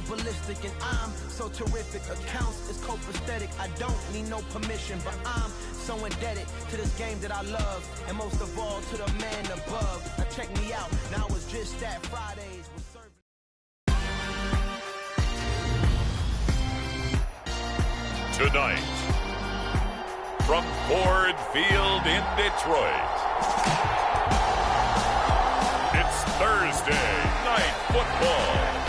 ballistic, and I'm so terrific. Accounts is copacetic. I don't need no permission, but I'm so indebted to this game that I love, and most of all to the man above. Now check me out. Now it's just that Fridays was serving. Tonight, from Ford Field in Detroit, it's Thursday Night Football.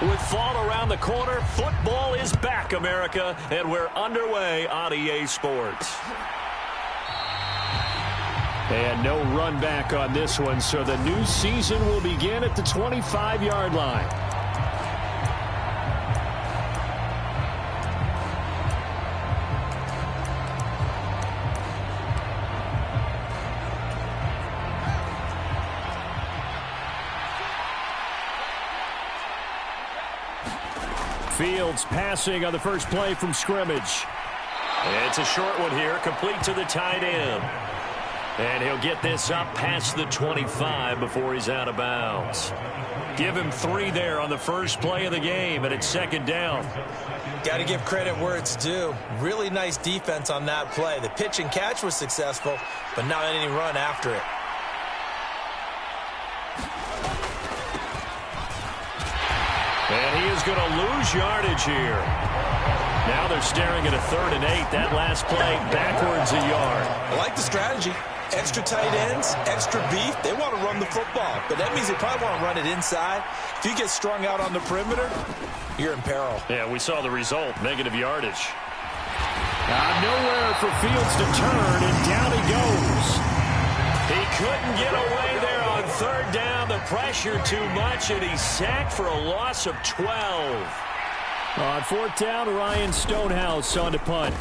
With fall around the corner, football is back, America, and we're underway on EA Sports. And no run back on this one, so the new season will begin at the 25-yard line. Fields passing on the first play from scrimmage. It's a short one here, complete to the tight end. And he'll get this up past the 25 before he's out of bounds. Give him 3 there on the first play of the game, and it's second down. Got to give credit where it's due. Really nice defense on that play. The pitch and catch was successful, but not any run after it. And he is going to lose yardage here. Now they're staring at a 3rd and 8. That last play backwards a yard. I like the strategy. Extra tight ends, extra beef. They want to run the football, but that means they probably want to run it inside. If you get strung out on the perimeter, you're in peril. Yeah, we saw the result, negative yardage. Nowhere for Fields to turn, and down he goes. He couldn't get away there on 3rd down. The pressure too much, and he's sacked for a loss of 12. On 4th down, Ryan Stonehouse on to punt.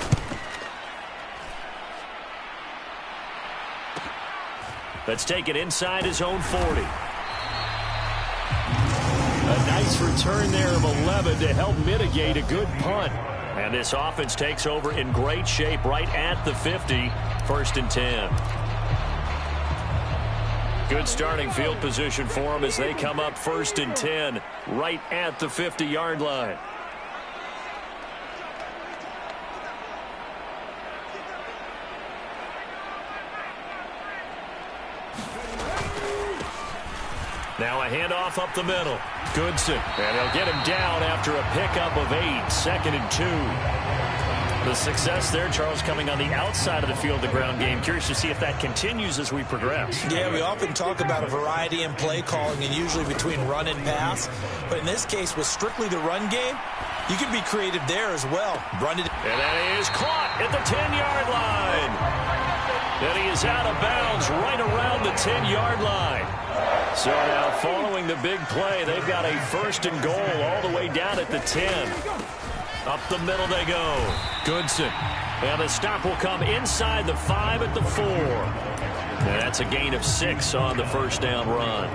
Let's take it inside his own 40. A nice return there of 11 to help mitigate a good punt. And this offense takes over in great shape right at the 50, 1st and 10. Good starting field position for them as they come up 1st and 10 right at the 50-yard line. Now a handoff up the middle. Goodson. And he'll get him down after a pickup of 8. 2nd and 2. The success there, Charles, coming on the outside of the field, the ground game. Curious to see if that continues as we progress. Yeah, we often talk about a variety in play calling and usually between run and pass. But in this case, with strictly the run game, you can be creative there as well. Run it. And that is caught at the 10-yard line. And he is out of bounds right around the 10-yard line. So now following the big play, they've got a 1st and goal all the way down at the 10. Up the middle they go. Goodson. And the stop will come inside the 5 at the 4. And that's a gain of 6 on the 1st down run.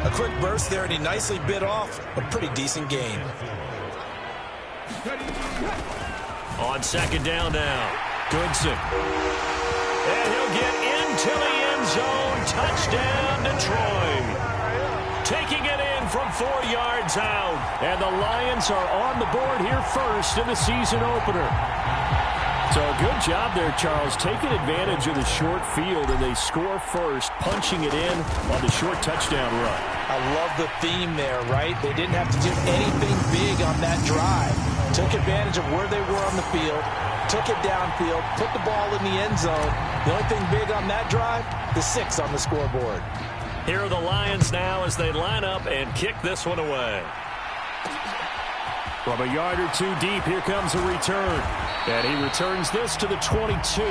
A quick burst there, and he nicely bit off a pretty decent gain. On 2nd down now. Goodson. And he'll get into the end zone. Touchdown, Detroit. Taking it in from 4 yards out. And the Lions are on the board here first in the season opener. So good job there, Charles, taking advantage of the short field, and they score first, punching it in on the short touchdown run. I love the theme there, right? They didn't have to do anything big on that drive. Took advantage of where they were on the field, took it downfield, put the ball in the end zone. The only thing big on that drive, the 6 on the scoreboard. Here are the Lions now as they line up and kick this one away. From a yard or 2 deep, here comes a return. And he returns this to the 22.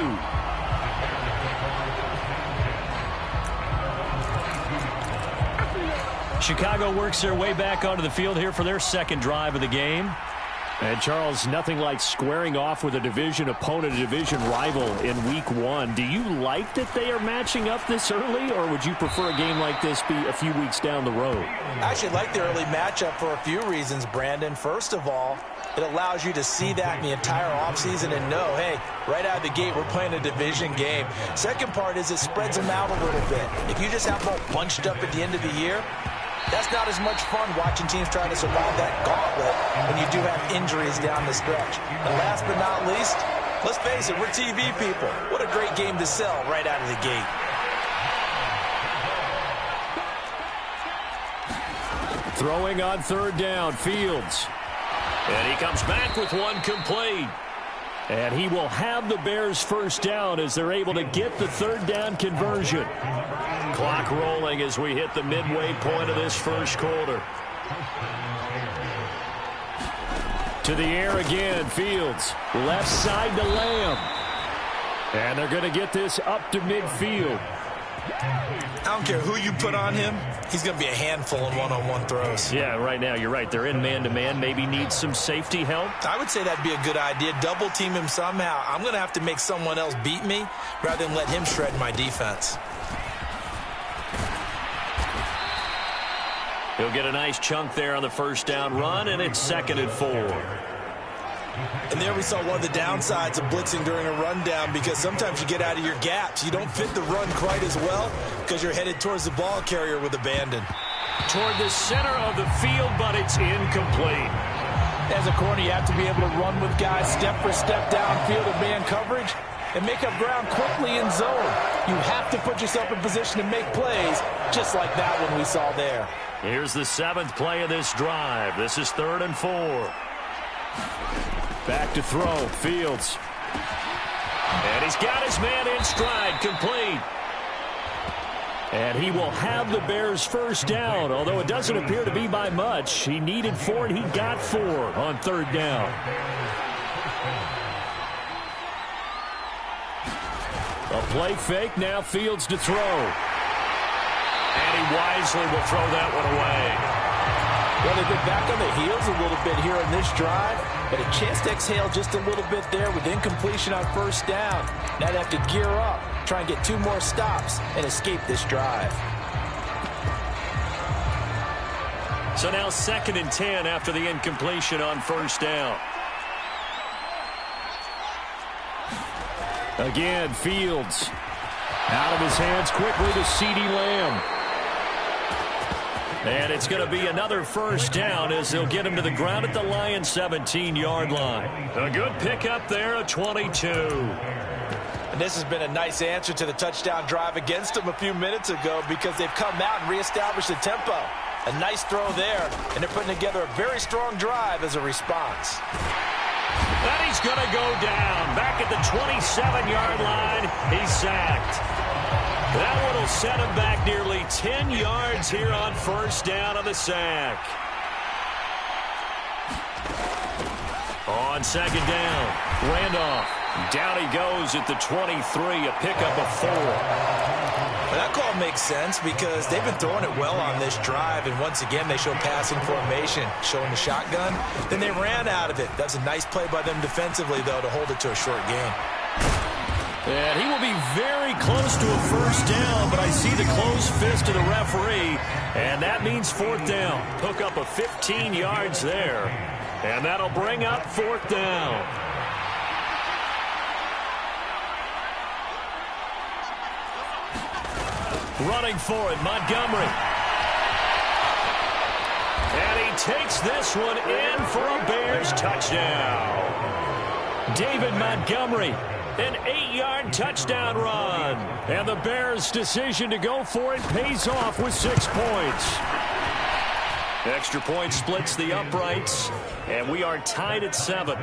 Chicago works their way back onto the field here for their 2nd drive of the game. And, Charles, nothing like squaring off with a division opponent, a division rival in Week 1. Do you like that they are matching up this early, or would you prefer a game like this be a few weeks down the road? I actually like the early matchup for a few reasons, Brandon. First of all, it allows you to see that in the entire offseason and know, hey, right out of the gate, we're playing a division game. Second part is it spreads them out a little bit. If you just have them all bunched up at the end of the year, that's not as much fun watching teams trying to survive that gauntlet when you do have injuries down the stretch. And last but not least, let's face it, we're TV people. What a great game to sell right out of the gate. Throwing on third down, Fields. And he comes back with one complete. And he will have the Bears first down as they're able to get the third down conversion. Clock rolling as we hit the midway point of this first quarter. To the air again, Fields. Left side to Lamb. And they're going to get this up to midfield. I don't care who you put on him, he's going to be a handful in one-on-one throws. Yeah, right now you're right. They're in man-to-man. Maybe need some safety help. I would say that'd be a good idea. Double team him somehow. I'm going to have to make someone else beat me rather than let him shred my defense. He'll get a nice chunk there on the first down run, and it's 2nd and 4. And there we saw one of the downsides of blitzing during a rundown, because sometimes you get out of your gaps. You don't fit the run quite as well because you're headed towards the ball carrier with abandon. Toward the center of the field, but it's incomplete. As a corner, you have to be able to run with guys step for step downfield in man coverage and make up ground quickly in zone. You have to put yourself in position to make plays, just like that one we saw there. Here's the 7th play of this drive. This is 3rd and 4. Back to throw, Fields. And he's got his man in stride, complete. And he will have the Bears first down, although it doesn't appear to be by much. He needed 4, and he got 4 on 3rd down. A play fake, now Fields to throw. And he wisely will throw that one away. Well, they've been back on the heels a little bit here in this drive, but a chance to exhale just a little bit there with incompletion on first down. Now they have to gear up, try and get 2 more stops, and escape this drive. So now 2nd and 10 after the incompletion on first down. Again, Fields. Out of his hands quickly to CeeDee Lamb. And it's going to be another first down as they'll get him to the ground at the Lions' 17-yard line. A good pickup there, a 22. And this has been a nice answer to the touchdown drive against them a few minutes ago, because they've come out and reestablished the tempo. A nice throw there, and they're putting together a very strong drive as a response. And he's going to go down. Back at the 27-yard line, he's sacked. That one will set him back nearly 10 yards here on first down on the sack. On 2nd down, Randolph. Down he goes at the 23, a pickup of 4. Well, that call makes sense because they've been throwing it well on this drive, and once again they show passing formation, showing the shotgun. Then they ran out of it. That's a nice play by them defensively, though, to hold it to a short gain. And he will be very close to a first down, but I see the closed fist of the referee, and that means 4th down. Hook up a 15 yards there, and that'll bring up 4th down. Running for it, Montgomery. And he takes this one in for a Bears touchdown. David Montgomery. An 8-yard touchdown run. And the Bears' decision to go for it pays off with 6 points. Extra point splits the uprights, and we are tied at 7.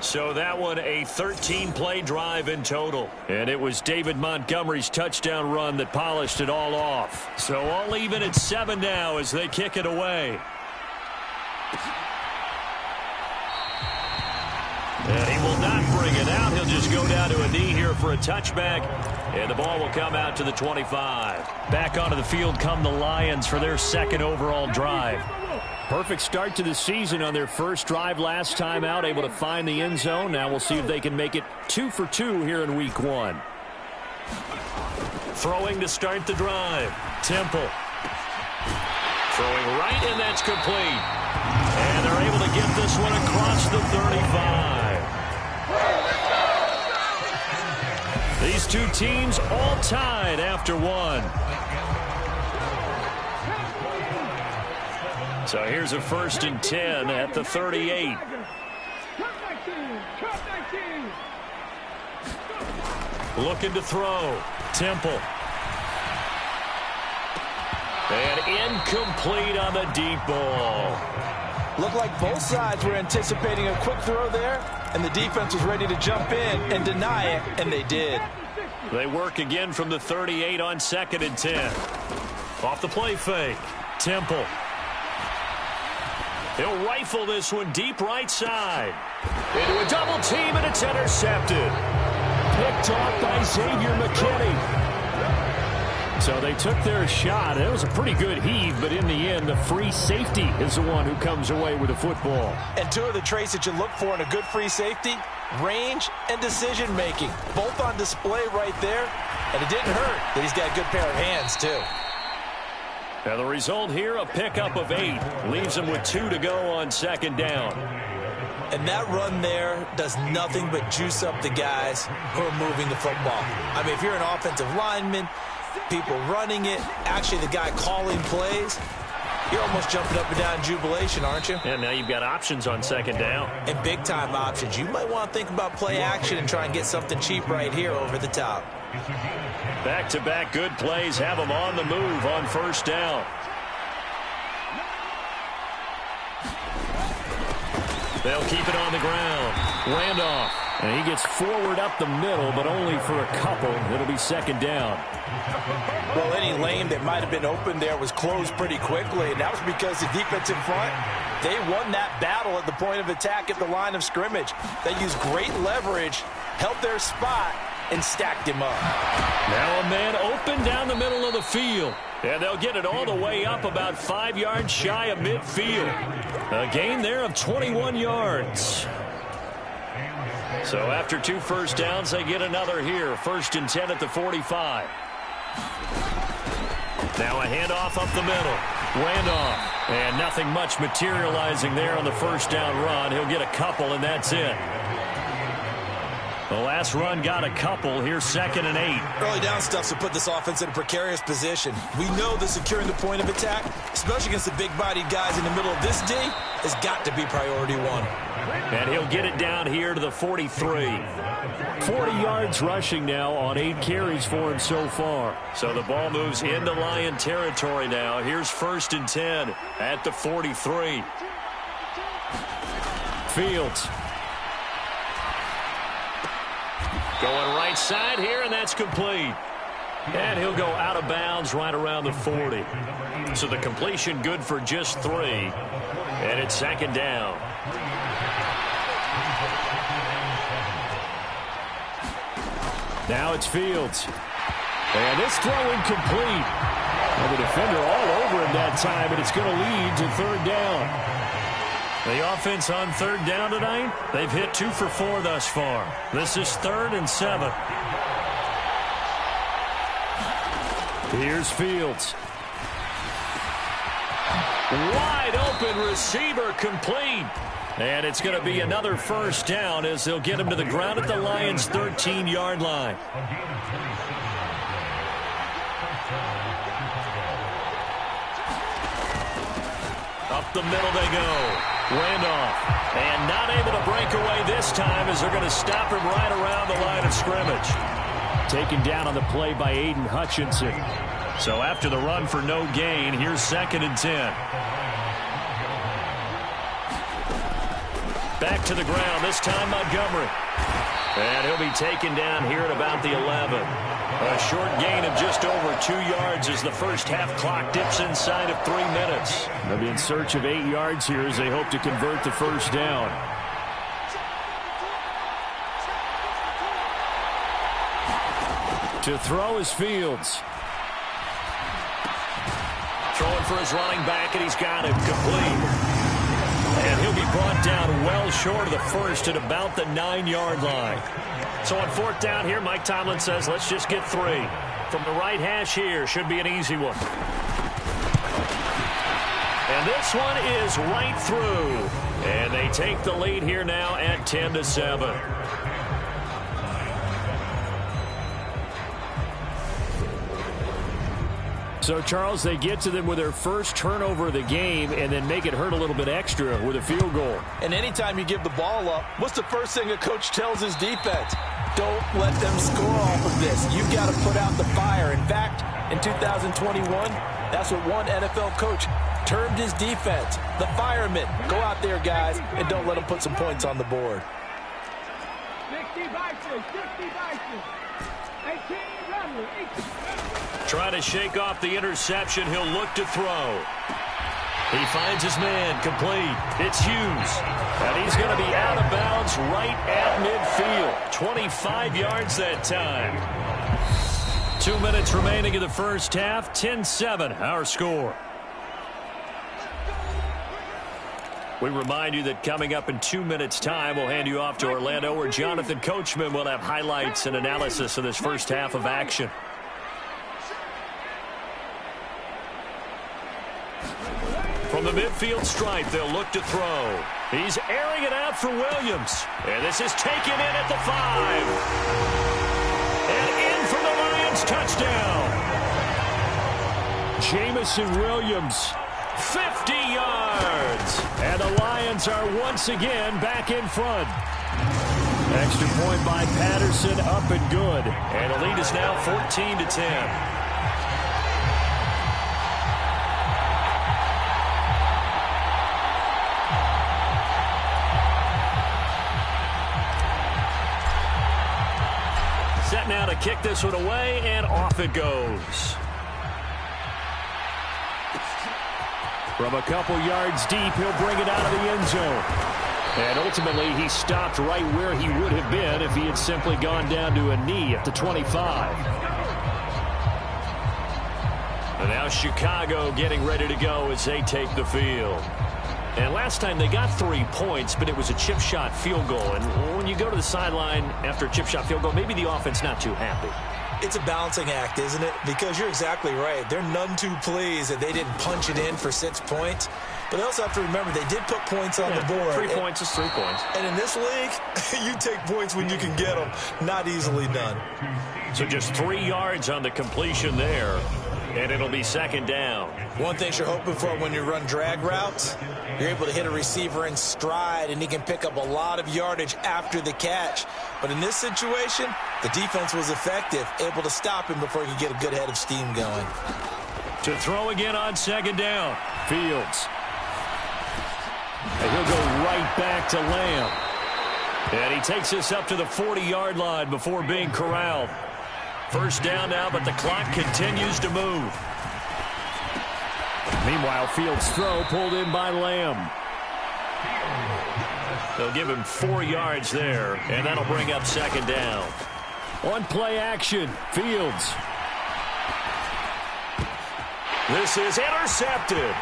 So that one a 13-play drive in total. And it was David Montgomery's touchdown run that polished it all off. So all even at 7 now as they kick it away. And he will not bring it out. He'll just go down to a knee here for a touchback, and the ball will come out to the 25. Back onto the field come the Lions for their second overall drive. Perfect start to the season on their first drive last time out, able to find the end zone. Now we'll see if they can make it 2 for 2 here in week 1. Throwing to start the drive. Temple. Throwing right, and that's complete. And they're able to get this one across the 35. These two teams all tied after one. So here's a 1st and 10 at the 38. Looking to throw. Temple. And incomplete on the deep ball. Looked like both sides were anticipating a quick throw there, and the defense was ready to jump in and deny it, and they did. They work again from the 38 on 2nd and 10. Off the play fake. Temple. He'll rifle this one deep right side. Into a double team, and it's intercepted. Picked off by Xavier McKinney. So they took their shot. It was a pretty good heave, but in the end, the free safety is the one who comes away with the football. And two of the traits that you look for in a good free safety, range and decision-making, both on display right there. And it didn't hurt that he's got a good pair of hands, too. Now the result here, a pickup of 8. Leaves him with 2 to go on 2nd down. And that run there does nothing but juice up the guys who are moving the football. I mean, if you're an offensive lineman, people running it, actually the guy calling plays, you're almost jumping up and down in jubilation, aren't you? And now you've got options on 2nd down. And big-time options. You might want to think about play action and try and get something cheap right here over the top. Back-to-back good plays have them on the move on 1st down. They'll keep it on the ground. Randolph. And he gets forward up the middle, but only for a couple. It'll be 2nd down. Well, any lane that might have been open there was closed pretty quickly, and that was because the defense in front, they won that battle at the point of attack at the line of scrimmage. They used great leverage, held their spot, and stacked him up. Now a man open down the middle of the field. And they'll get it all the way up about 5 yards shy of midfield. A gain there of 21 yards. So after 2 1st downs, they get another here. 1st and 10 at the 45. Now a handoff up the middle. Randolph. And nothing much materializing there on the 1st down run. He'll get a couple, and that's it. The last run got a couple. Here's 2nd and 8. Early down stuff to put this offense in a precarious position. We know that securing the point of attack, especially against the big-bodied guys in the middle of this D, has got to be priority 1. And he'll get it down here to the 43. 40 yards rushing now on 8 carries for him so far. So the ball moves into Lion territory now. Here's 1st and 10 at the 43. Fields. Going right side here, and that's complete. And he'll go out of bounds right around the 40. So the completion good for just 3. And it's 2nd down. Now it's Fields. And this throw incomplete. And the defender all over him that time, and it's going to lead to 3rd down. The offense on 3rd down tonight, they've hit 2 for 4 thus far. This is 3rd and 7. Here's Fields. Wide open receiver complete. And it's going to be another 1st down as they'll get him to the ground at the Lions' 13-yard line. Up the middle they go. Randolph. And not able to break away this time as they're going to stop him right around the line of scrimmage. Taken down on the play by Aiden Hutchinson. So after the run for no gain, here's 2nd and 10. Back to the ground, this time Montgomery. And he'll be taken down here at about the 11. A short gain of just over 2 yards as the first half clock dips inside of 3 minutes. They'll be in search of 8 yards here as they hope to convert the 1st down. To throw is Fields. Throwing for his running back, and he's got it complete. And he'll be brought down well short of the first at about the 9-yard line. So on 4th down here, Mike Tomlin says, let's just get 3. From the right hash here, should be an easy one. And this one is right through. And they take the lead here now at 10-7. So, Charles, they get to them with their first turnover of the game and then make it hurt a little bit extra with a field goal. And anytime you give the ball up, what's the first thing a coach tells his defense? Don't let them score off of this. You've got to put out the fire. In fact, in 2021, that's what one NFL coach termed his defense, the firemen. Go out there, guys, and don't let them put some points on the board. 60 boxes, 60 boxes. 18 runners, 18. Trying to shake off the interception. He'll look to throw. He finds his man, complete. It's Hughes. And he's going to be out of bounds right at midfield. 25 yards that time. 2 minutes remaining in the first half. 10-7, our score. We remind you that coming up in 2 minutes' time, we'll hand you off to Orlando, where Jonathan Coachman will have highlights and analysis of this first half of action. From the midfield stripe, they'll look to throw. He's airing it out for Williams. And this is taken in at the 5. And in for the Lions, touchdown. Jamison Williams, 50 yards. And the Lions are once again back in front. Extra point by Patterson, up and good. And the lead is now 14-10. Set now to kick this one away, and off it goes. From a couple yards deep, he'll bring it out of the end zone. And ultimately, he stopped right where he would have been if he had simply gone down to a knee at the 25. And now Chicago getting ready to go as they take the field. And last time they got 3 points, but it was a chip shot field goal. And when you go to the sideline after a chip shot field goal, maybe the offense not too happy. It's a balancing act, isn't it? Because you're exactly right. They're none too pleased that they didn't punch it in for 6 points. But they also have to remember they did put points on the board. 3 points is 3 points. And in this league, you take points when you can get them. Not easily done. So just 3 yards on the completion there. And it'll be 2nd down. One thing you're hoping for when you run drag routes, you're able to hit a receiver in stride, and he can pick up a lot of yardage after the catch. But in this situation, the defense was effective, able to stop him before he could get a good head of steam going. To throw again on 2nd down, Fields. And he'll go right back to Lamb. And he takes this up to the 40-yard line before being corralled. 1st down now, but the clock continues to move. Meanwhile, Fields' throw pulled in by Lamb. They'll give him 4 yards there, and that'll bring up 2nd down. On play action, Fields. This is intercepted.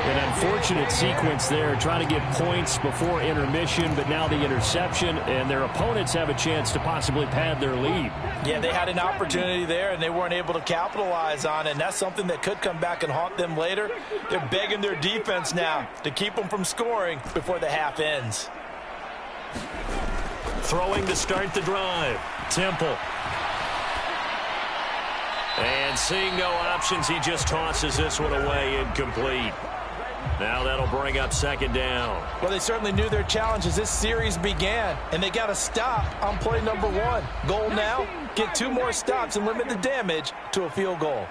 An unfortunate sequence there, trying to get points before intermission, but now the interception, and their opponents have a chance to possibly pad their lead. Yeah, they had an opportunity there, and they weren't able to capitalize on it, and that's something that could come back and haunt them later. They're begging their defense now to keep them from scoring before the half ends. Throwing to start the drive, Temple. And seeing no options, he just tosses this one away, incomplete. Now that'll bring up 2nd down. Well, they certainly knew their challenge as this series began, and they got to stop on play number 1. Goal now, get 2 more stops and limit the damage to a field goal.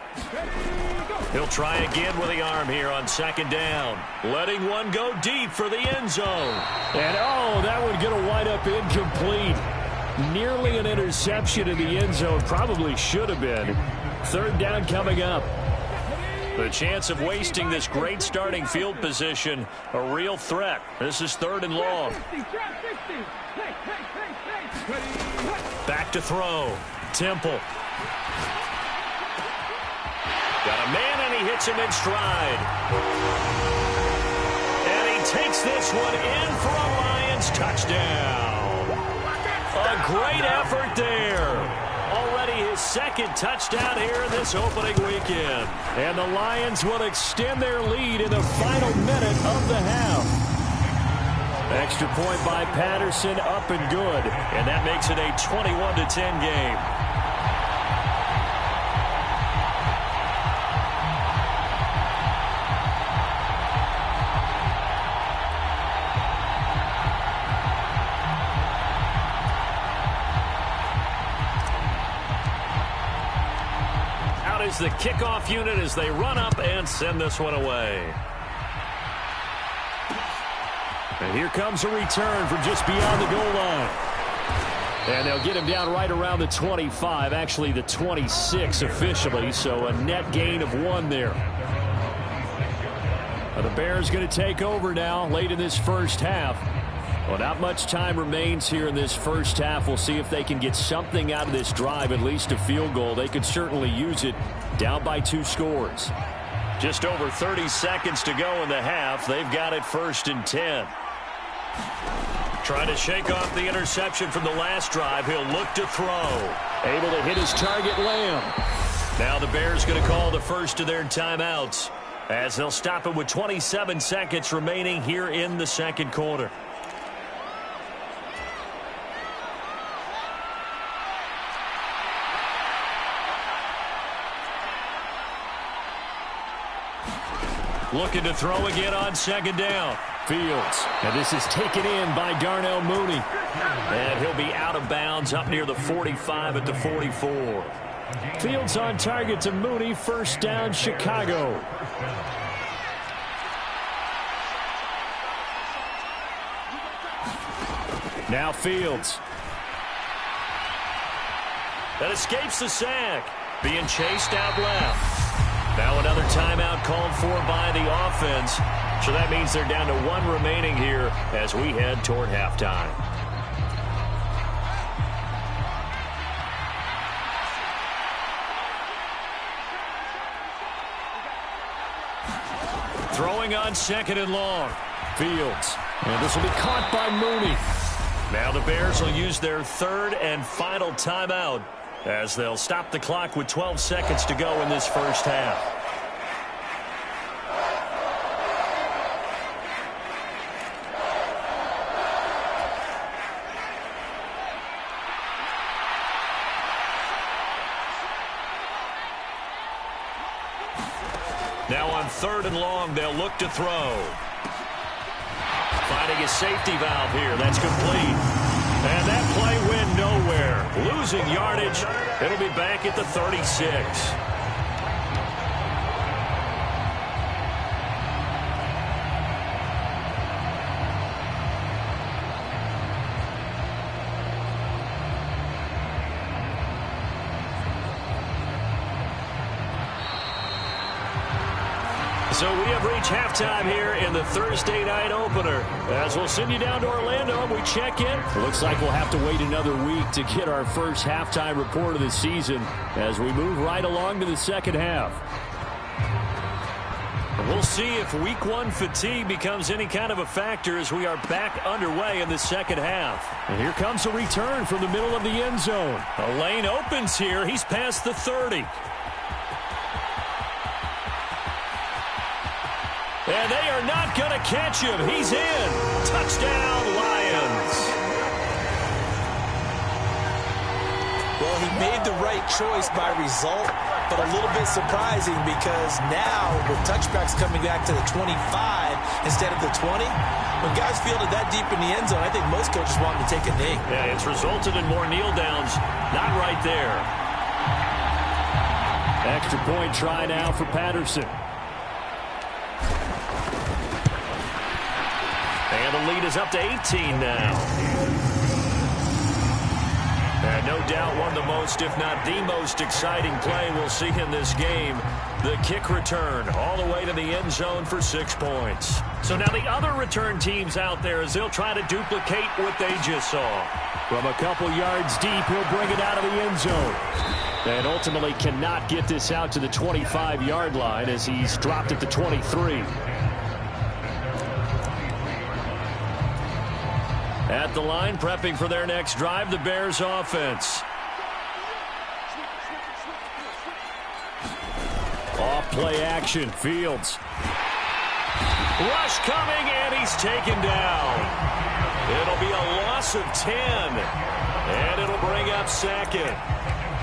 He'll try again with the arm here on 2nd down. Letting one go deep for the end zone. And, oh, that one going to wind up incomplete. Nearly an interception in the end zone. Probably should have been. 3rd down coming up. The chance of wasting this great starting field position, a real threat. This is 3rd and long. Back to throw. Temple. Got a man, and he hits him in stride. And he takes this one in for a Lions touchdown. A great effort there. Already his 2nd touchdown here in this opening weekend. And the Lions will extend their lead in the final minute of the half. Extra point by Patterson, up and good. And that makes it a 21-10 game. The kickoff unit as they run up and send this one away. And here comes a return from just beyond the goal line. And they'll get him down right around the 25, actually the 26 officially, so a net gain of 1 there. The Bears going to take over now late in this first half. Well, not much time remains here in this first half. We'll see if they can get something out of this drive, at least a field goal. They could certainly use it, down by 2 scores. Just over 30 seconds to go in the half. They've got it 1st and 10. Trying to shake off the interception from the last drive. He'll look to throw. Able to hit his target, Lamb. Now the Bears going to call the first of their timeouts as they'll stop it with 27 seconds remaining here in the 2nd quarter. Looking to throw again on 2nd down. Fields. And this is taken in by Darnell Mooney. And he'll be out of bounds up near the 45 at the 44. Fields on target to Mooney. 1st down, Chicago. Now Fields. That escapes the sack. Being chased out left. Now another timeout called for by the offense. So that means they're down to 1 remaining here as we head toward halftime. Throwing on 2nd and long. Fields. And this will be caught by Mooney. Now the Bears will use their 3rd and final timeout as they'll stop the clock with 12 seconds to go in this first half. Now on 3rd and long, they'll look to throw. Finding a safety valve here. That's complete. And that play went nowhere. Losing yardage. It'll be back at the 36. So we have reached halftime here in the Thursday night opener. As we'll send you down to Orlando and we check in. It looks like we'll have to wait another week to get our first halftime report of the season as we move right along to the 2nd half. We'll see if week 1 fatigue becomes any kind of a factor as we are back underway in the 2nd half. And here comes a return from the middle of the end zone. A lane opens here. He's past the 30. And they are not going to catch him. He's in. Touchdown, Lions. Well, he made the right choice by result, but a little bit surprising because now with touchbacks coming back to the 25 instead of the 20, when guys fielded that deep in the end zone, I think most coaches want him to take a knee. Yeah, it's resulted in more kneel downs. Not right there. Extra point try now for Patterson. And the lead is up to 18 now. And And no doubt one of the most, if not the most exciting play we'll see in this game. The kick return all the way to the end zone for 6 points. So now the other return teams out there as they'll try to duplicate what they just saw. From a couple yards deep, he'll bring it out of the end zone. And ultimately cannot get this out to the 25-yard line as he's dropped at the 23. At the line, prepping for their next drive, the Bears offense. Off play action, Fields. Rush coming, and he's taken down. It'll be a loss of 10, and it'll bring up second.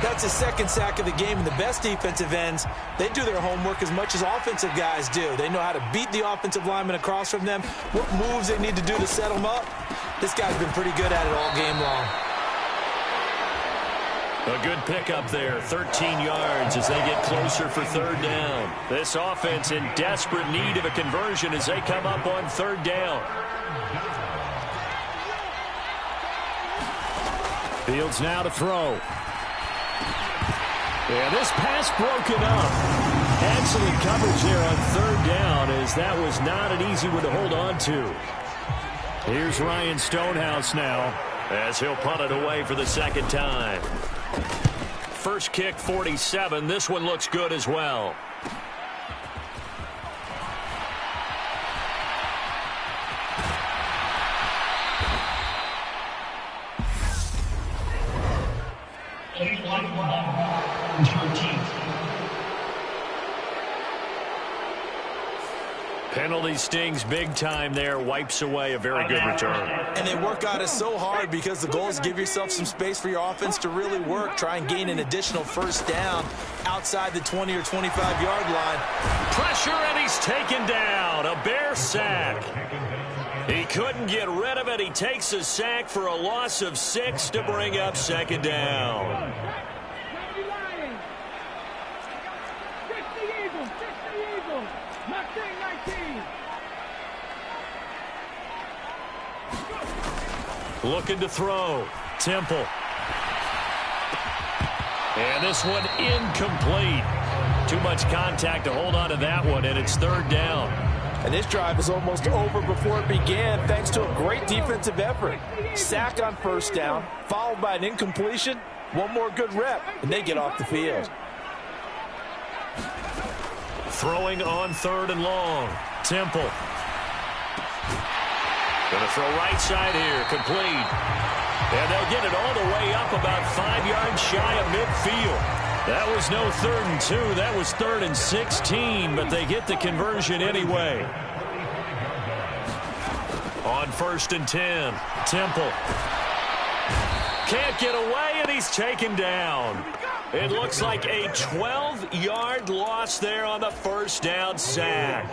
That's the second sack of the game, and the best defensive ends, they do their homework as much as offensive guys do. They know how to beat the offensive lineman across from them, what moves they need to do to set them up. This guy's been pretty good at it all game long. A good pickup there, 13 yards as they get closer for third down. This offense in desperate need of a conversion as they come up on third down. Fields now to throw. Yeah, this pass broken up. Excellent coverage there on third down as that was not an easy one to hold on to. Here's Ryan Stonehouse now as he'll punt it away for the second time. First kick, 47. This one looks good as well. Penalty stings big time there. Wipes away a very good return. And they work on it so hard because the goal is give yourself some space for your offense to really work. Try and gain an additional first down outside the 20 or 25-yard line. Pressure, and he's taken down. A Bear sack. He couldn't get rid of it. He takes a sack for a loss of 6 to bring up second down. Looking to throw. Temple. And this one incomplete. Too much contact to hold on to that one, and it's third down. And this drive is almost over before it began thanks to a great defensive effort. Sack on first down, followed by an incompletion. One more good rep, and they get off the field. Throwing on third and long. Temple. Going to throw right side here, complete. And they'll get it all the way up about 5 yards shy of midfield. That was no 3rd and 2. That was 3rd and 16, but they get the conversion anyway. On 1st and 10, Temple. Can't get away, and he's taken down. It looks like a 12-yard loss there on the first down sack.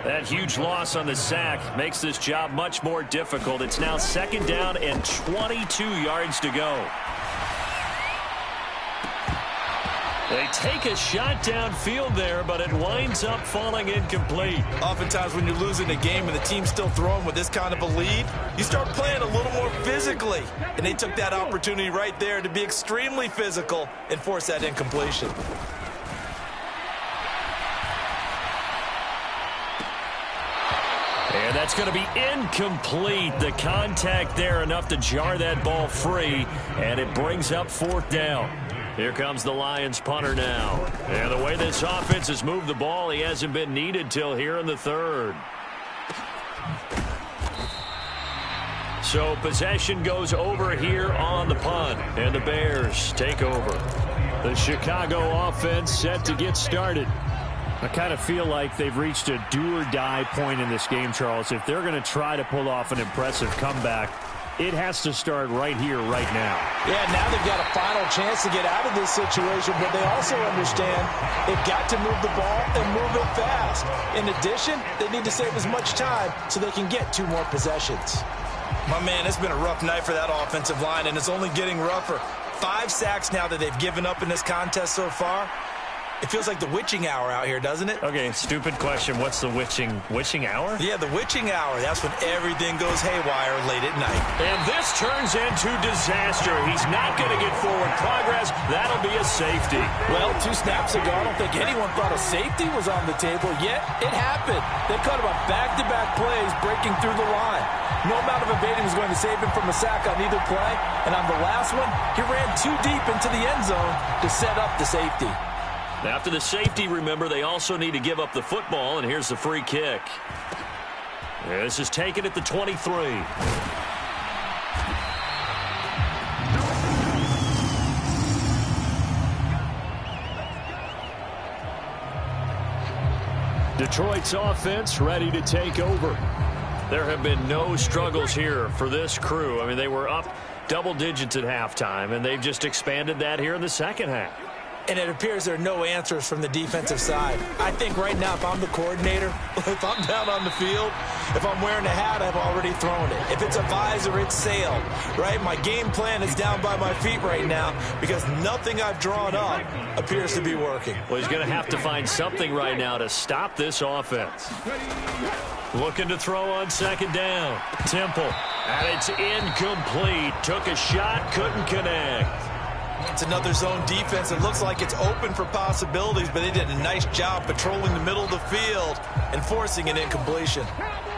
That huge loss on the sack makes this job much more difficult. It's now second down and 22 yards to go. They take a shot downfield there, but it winds up falling incomplete. Oftentimes when you're losing a game and the team's still throwing with this kind of a lead, you start playing a little more physically. And they took that opportunity right there to be extremely physical and force that incompletion. And that's going to be incomplete. The contact there enough to jar that ball free, and it brings up fourth down. Here comes the Lions punter now. And the way this offense has moved the ball, he hasn't been needed till here in the third. So possession goes over here on the punt, and the Bears take over. The Chicago offense set to get started. I kind of feel like they've reached a do-or-die point in this game, Charles. If they're going to try to pull off an impressive comeback, it has to start right here, right now. Yeah, now they've got a final chance to get out of this situation, but they also understand they've got to move the ball and move it fast. In addition, they need to save as much time so they can get 2 more possessions. My man, it's been a rough night for that offensive line, and it's only getting rougher. 5 sacks now that they've given up in this contest so far. It feels like the witching hour out here, doesn't it? Okay, stupid question. What's the witching hour? Yeah, the witching hour. That's when everything goes haywire late at night. And this turns into disaster. He's not going to get forward progress. That'll be a safety. Well, 2 snaps ago, I don't think anyone thought a safety was on the table, yet it happened. They cut him on back-to-back plays, breaking through the line. No amount of evading was going to save him from a sack on either play. And on the last one, he ran too deep into the end zone to set up the safety. After the safety, remember, they also need to give up the football, and here's the free kick. This is taken at the 23. Detroit's offense ready to take over. There have been no struggles here for this crew. I mean, they were up double digits at halftime, and they've just expanded that here in the second half. And it appears there are no answers from the defensive side. I think right now, if I'm the coordinator, if I'm down on the field, if I'm wearing a hat, I've already thrown it. If it's a visor, it's sailed, right? My game plan is down by my feet right now because nothing I've drawn up appears to be working. Well, he's going to have to find something right now to stop this offense. Looking to throw on second down. Temple, and it's incomplete. Took a shot, couldn't connect. It's another zone defense. It looks like it's open for possibilities, but they did a nice job patrolling the middle of the field and forcing an incompletion.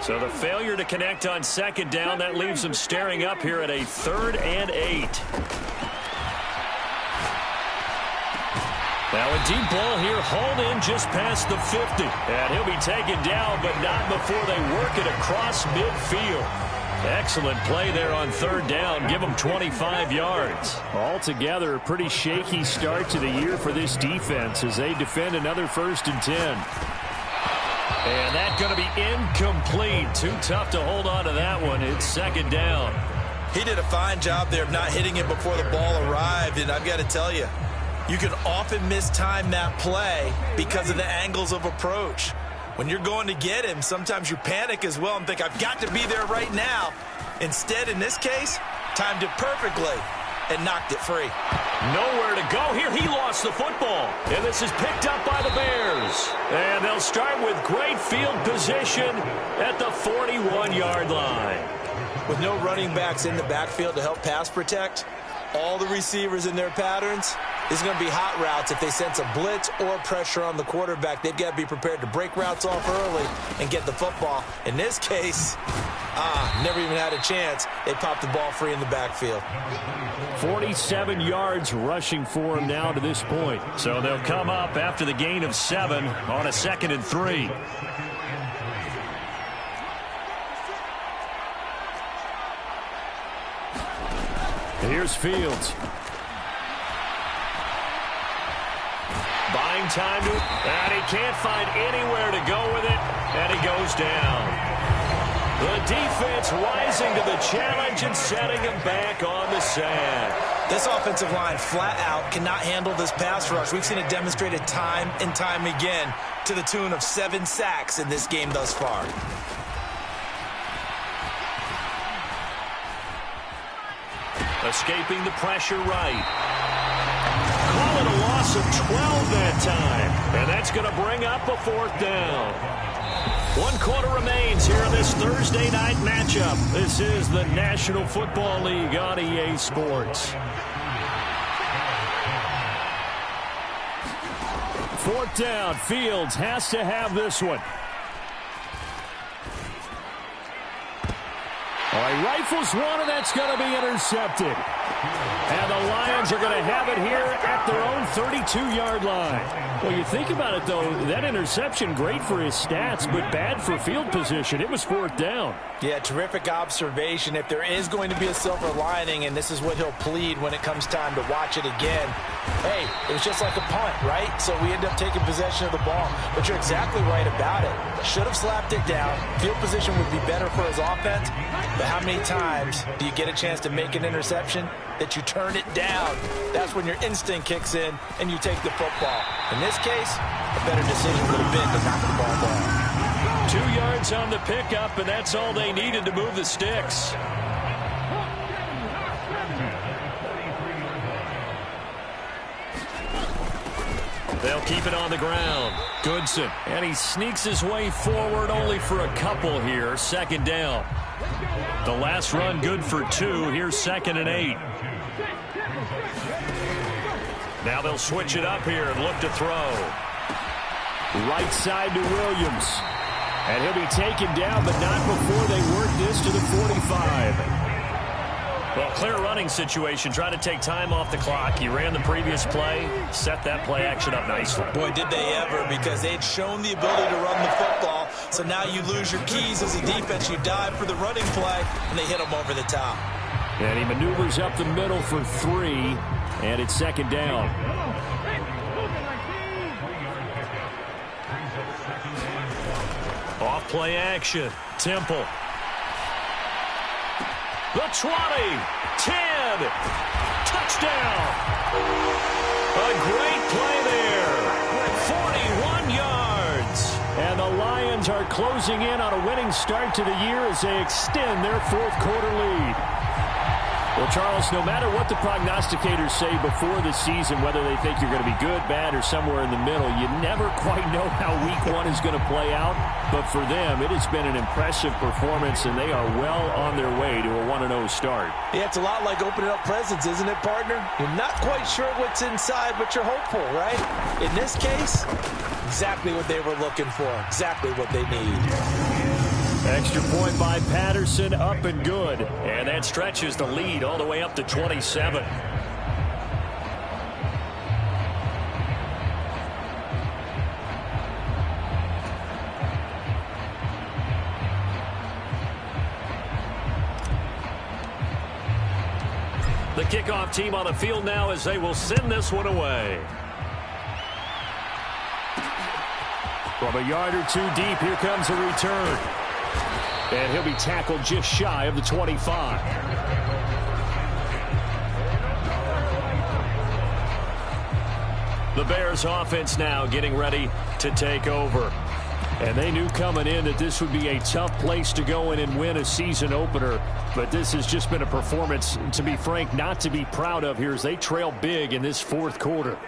So the failure to connect on second down, that leaves them staring up here at a 3rd and 8. Now a deep ball here, hauled in just past the 50. And he'll be taken down, but not before they work it across midfield. Excellent play there on 3rd down. Give them 25 yards. Altogether, a pretty shaky start to the year for this defense as they defend another 1st and 10. And that's going to be incomplete. Too tough to hold on to that one. It's 2nd down. He did a fine job there of not hitting it before the ball arrived, and I've got to tell you, you can often mistime that play because of the angles of approach. When you're going to get him, sometimes you panic as well and think, I've got to be there right now. Instead, in this case, timed it perfectly and knocked it free. Nowhere to go here. He lost the football. And this is picked up by the Bears. And they'll start with great field position at the 41-yard line. With no running backs in the backfield to help pass protect, all the receivers in their patterns, this is going to be hot routes. If they sense a blitz or pressure on the quarterback, they've got to be prepared to break routes off early and get the football. In this case, never even had a chance. They popped the ball free in the backfield. 47 yards rushing for him now to this point. So they'll come up after the gain of 7 on a 2nd and 3. Here's Fields. Buying time to, and he can't find anywhere to go with it, and he goes down. The defense rising to the challenge and setting him back on the sack. This offensive line flat out cannot handle this pass rush. We've seen it demonstrated time and time again to the tune of 7 sacks in this game thus far. Escaping the pressure right. Call it a loss of 12 that time. And that's going to bring up a 4th down. 1 quarter remains here in this Thursday night matchup. This is the National Football League on EA Sports. 4th down. Fields has to have this one. All right, rifles one, and that's going to be intercepted. And the Lions are going to have it here at their own 32-yard line. Well, you think about it, though, that interception, great for his stats, but bad for field position. It was 4th down. Yeah, terrific observation. If there is going to be a silver lining, and this is what he'll plead when it comes time to watch it again, hey, it was just like a punt, right? So we end up taking possession of the ball. But you're exactly right about it. Should have slapped it down. Field position would be better for his offense. But how many times do you get a chance to make an interception that you turn it down? That's when your instinct kicks in and you take the football. In this case, a better decision would have been to knock the ball down. 2 yards on the pickup, and that's all they needed to move the sticks. They'll keep it on the ground. Goodson. And he sneaks his way forward only for a couple here. Second down. The last run good for 2. Here's 2nd and 8. Now they'll switch it up here and look to throw. Right side to Williams. And he'll be taken down, but not before they work this to the 45. Well, clear running situation. Try to take time off the clock. He ran the previous play, set that play action up nicely. Boy, did they ever, because they'd shown the ability to run the football. So now you lose your keys as a defense. You dive for the running play, and they hit him over the top. And he maneuvers up the middle for 3, and it's 2nd down. Off play action. Temple. The 20, 10, touchdown. A great play there, 41 yards. And the Lions are closing in on a winning start to the year as they extend their 4th quarter lead. Well, Charles, no matter what the prognosticators say before the season, whether they think you're going to be good, bad, or somewhere in the middle, you never quite know how week 1 is going to play out. But for them, it has been an impressive performance, and they are well on their way to a 1-0 start. Yeah, it's a lot like opening up presents, isn't it, partner? You're not quite sure what's inside, but you're hopeful, right? In this case, exactly what they were looking for, exactly what they need. Extra point by Patterson, up and good. And that stretches the lead all the way up to 27. The kickoff team on the field now as they will send this one away. From a yard or 2 deep, here comes a return. And he'll be tackled just shy of the 25. The Bears offense now getting ready to take over. And they knew coming in that this would be a tough place to go in and win a season opener. But this has just been a performance, to be frank, not to be proud of here as they trail big in this 4th quarter.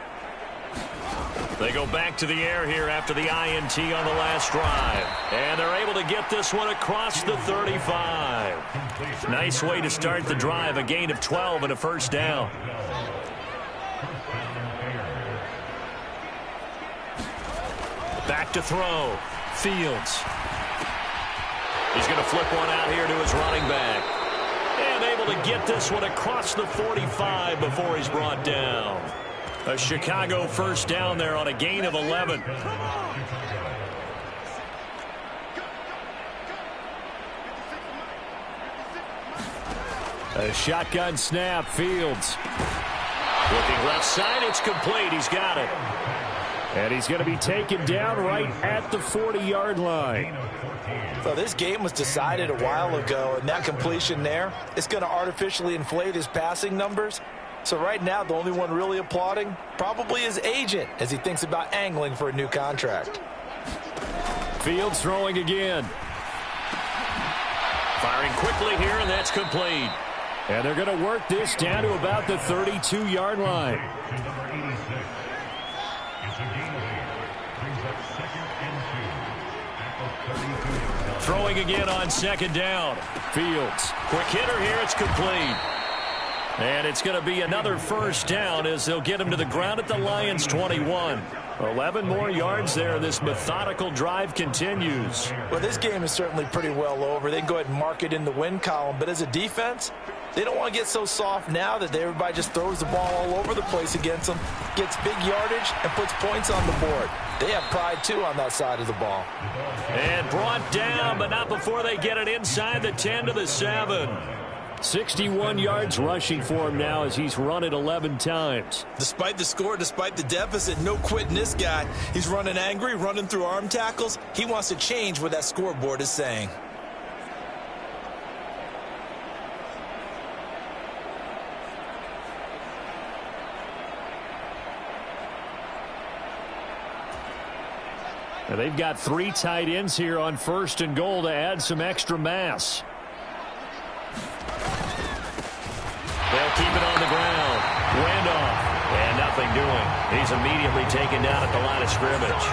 They go back to the air here after the INT on the last drive. And they're able to get this one across the 35. Nice way to start the drive, a gain of 12 and a first down. Back to throw. Fields. He's going to flip one out here to his running back. And able to get this one across the 45 before he's brought down. A Chicago first down there on a gain of 11. A shotgun snap. Fields. Looking left side. It's complete. He's got it. And he's going to be taken down right at the 40-yard line. So this game was decided a while ago, and that completion there, it's going to artificially inflate his passing numbers. So right now, the only one really applauding probably his agent as he thinks about angling for a new contract. Fields throwing again. Firing quickly here, and that's complete. And they're going to work this down to about the 32-yard line. Throwing again on 2nd down. Fields. Quick hitter here. It's complete. And it's going to be another first down as they'll get him to the ground at the Lions' 21. 11 more yards there. This methodical drive continues. Well, this game is certainly pretty well over. They can go ahead and mark it in the win column. But as a defense, they don't want to get so soft now that everybody just throws the ball all over the place against them, gets big yardage, and puts points on the board. They have pride, too, on that side of the ball. And brought down, but not before they get it inside the 10 to the 7. 61 yards rushing for him now as he's run it 11 times. Despite the score, despite the deficit, no quitting this guy. He's running angry, running through arm tackles. He wants to change what that scoreboard is saying. Now they've got 3 tight ends here on 1st and goal to add some extra mass. They'll keep it on the ground. Randolph. And nothing doing. He's immediately taken down at the line of scrimmage.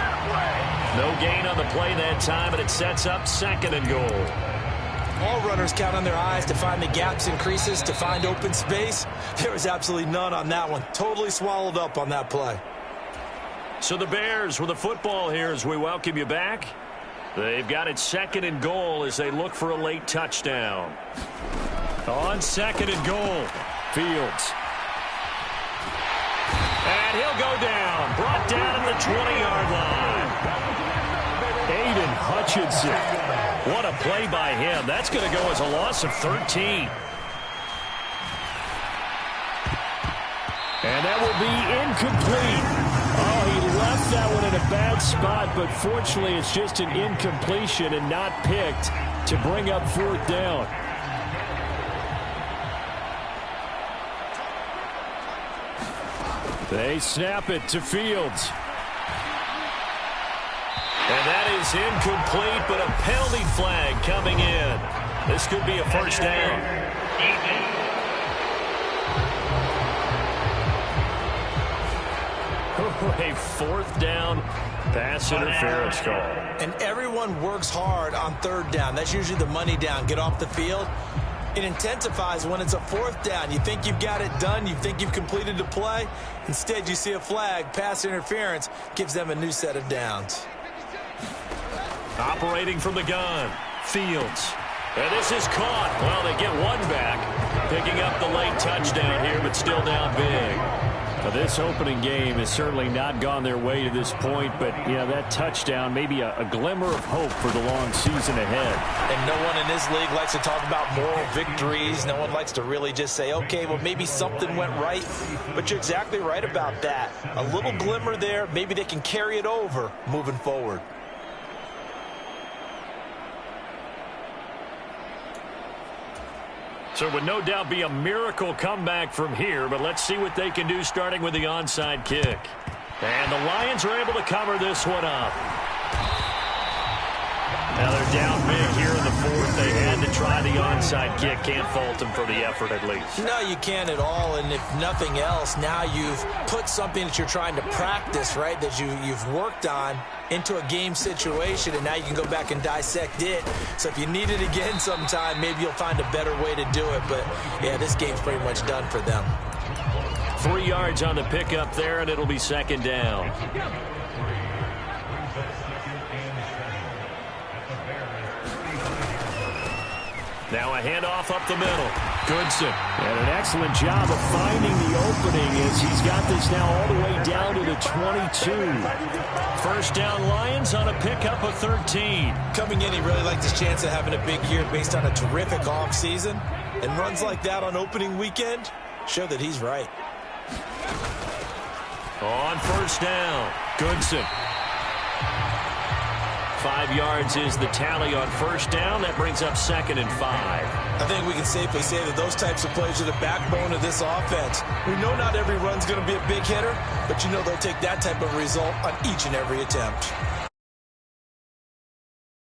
No gain on the play that time, and it sets up 2nd and goal. All runners count on their eyes to find the gaps and creases, to find open space. There was absolutely none on that one. Totally swallowed up on that play. So the Bears with the football here as we welcome you back. They've got it 2nd and goal as they look for a late touchdown. On 2nd and goal, Fields. And he'll go down. Brought down at the 20-yard line. Aiden Hutchinson. What a play by him. That's going to go as a loss of 13. And that will be incomplete. Oh, he left that one in a bad spot, but fortunately it's just an incompletion and not picked to bring up 4th down. They snap it to Fields. And that is incomplete, but a penalty flag coming in. This could be a 1st down. A 4th down pass interference call. And everyone works hard on 3rd down. That's usually the money down. Get off the field. It intensifies when it's a 4th down. You think you've got it done. You think you've completed the play. Instead, you see a flag. Pass interference gives them a new set of downs. Operating from the gun, Fields. And this is caught. Well, they get one back. Picking up the late touchdown here, but still down big. Now, this opening game has certainly not gone their way to this point, but, that touchdown may be a glimmer of hope for the long season ahead. And no one in this league likes to talk about moral victories. No one likes to really just say, okay, well, maybe something went right. But you're exactly right about that. A little glimmer there. Maybe they can carry it over moving forward. So it would no doubt be a miracle comeback from here, but let's see what they can do starting with the onside kick. And the Lions are able to cover this one up. Now they're down big here in the 4th. They had to try the onside kick. Can't fault them for the effort at least. No, you can't at all. And if nothing else, now you've put something that you're trying to practice, right, that you've worked on into a game situation, and now you can go back and dissect it. So if you need it again sometime, maybe you'll find a better way to do it. But, yeah, this game's pretty much done for them. 3 yards on the pickup there, and it'll be 2nd down. Now a handoff up the middle. Goodson. And an excellent job of finding the opening as he's got this now all the way down to the 22. 1st down Lions on a pickup of 13. Coming in, he really liked his chance of having a big year based on a terrific offseason. And runs like that on opening weekend show that he's right. On 1st down, Goodson. 5 yards is the tally on 1st down. That brings up 2nd and 5. I think we can safely say that those types of plays are the backbone of this offense. We know not every run's going to be a big hitter, but they'll take that type of result on each and every attempt.